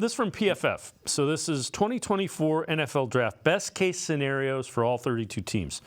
This from PFF. So this is 2024 NFL Draft. Best case scenarios for all 32 teams.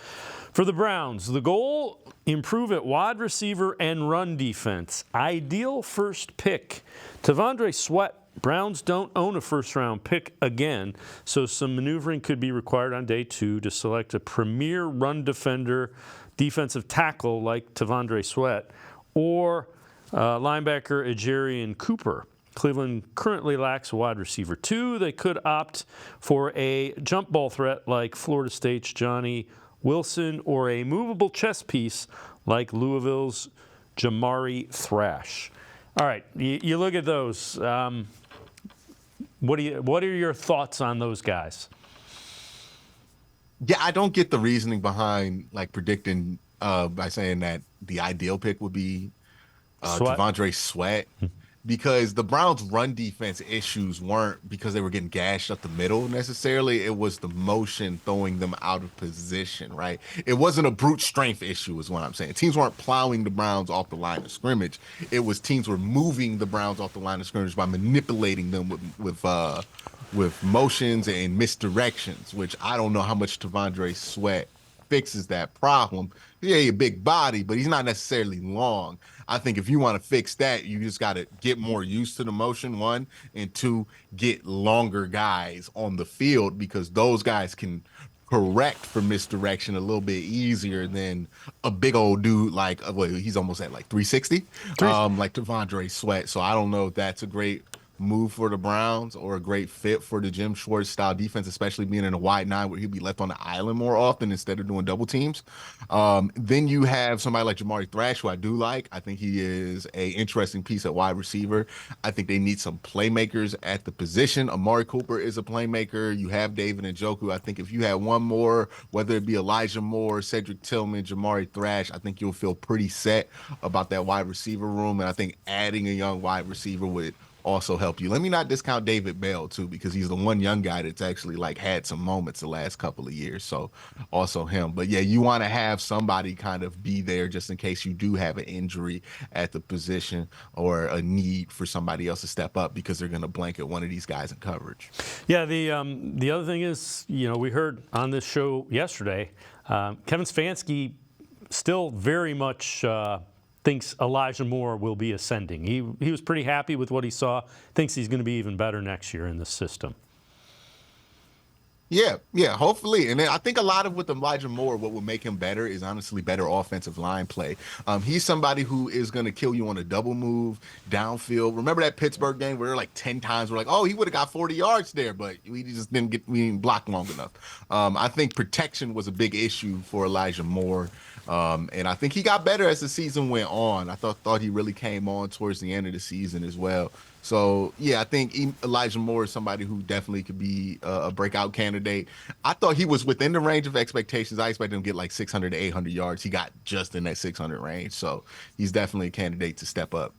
For the Browns, the goal, improve at wide receiver and run defense. Ideal first pick. T'Vondre Sweat. Browns don't own a first-round pick again, so some maneuvering could be required on day 2 to select a premier run defender, defensive tackle like T'Vondre Sweat, or linebacker Ejarian Cooper. Cleveland currently lacks a wide receiver 2. They could opt for a jump ball threat like Florida State's Johnny Wilson or a movable chess piece like Louisville's Jamari Thrash. All right, you look at those. What are your thoughts on those guys? Yeah, I don't get the reasoning behind like predicting by saying that the ideal pick would be T'Vondre Sweat, because the Browns' run defense issues weren't because they were getting gashed up the middle necessarily. It was the motion throwing them out of position, right? It wasn't a brute strength issue is what I'm saying. Teams weren't plowing the Browns off the line of scrimmage. It was teams were moving the Browns off the line of scrimmage by manipulating them with motions and misdirections, which I don't know how much T'Vondre Sweat fixes that problem. Yeah, he's a big body, but he's not necessarily long. I think if you want to fix that, you just got to get more used to the motion, 1, and 2, get longer guys on the field, because those guys can correct for misdirection a little bit easier than a big old dude like, well, he's almost at like 360, like T'Vondre Sweat. So I don't know if that's a great move for the Browns or a great fit for the Jim Schwartz style defense, especially being in a wide 9 where he'll be left on the island more often instead of doing double teams. Then you have somebody like Jamari Thrash, who I do like. I think he is a interesting piece at wide receiver. I think they need some playmakers at the position. Amari Cooper is a playmaker. You have David Njoku. I think if you had one more, whether it be Elijah Moore, Cedric Tillman, Jamari Thrash, I think you'll feel pretty set about that wide receiver room. And I think adding a young wide receiver would also help you. Let me not discount David Bell too, because he's the one young guy that's actually like had some moments the last couple of years. So also him. But yeah, you want to have somebody kind of be there just in case you do have an injury at the position or a need for somebody else to step up, because they're going to blanket one of these guys in coverage. Yeah, the other thing is, we heard on this show yesterday, Kevin Stefanski still very much thinks Elijah Moore will be ascending. He was pretty happy with what he saw. Thinks he's going to be even better next year in this system. Yeah, hopefully. And then I think a lot of with Elijah Moore, what will make him better is honestly better offensive line play. He's somebody who is going to kill you on a double move downfield. Remember that Pittsburgh game where like 10 times we're like, oh, he would have got 40 yards there, but we didn't block long enough. I think protection was a big issue for Elijah Moore. And I think he got better as the season went on. I thought he really came on towards the end of the season as well. So, yeah, I think Elijah Moore is somebody who definitely could be a breakout candidate. I thought he was within the range of expectations. I expected him to get like 600 to 800 yards. He got just in that 600 range. So he's definitely a candidate to step up.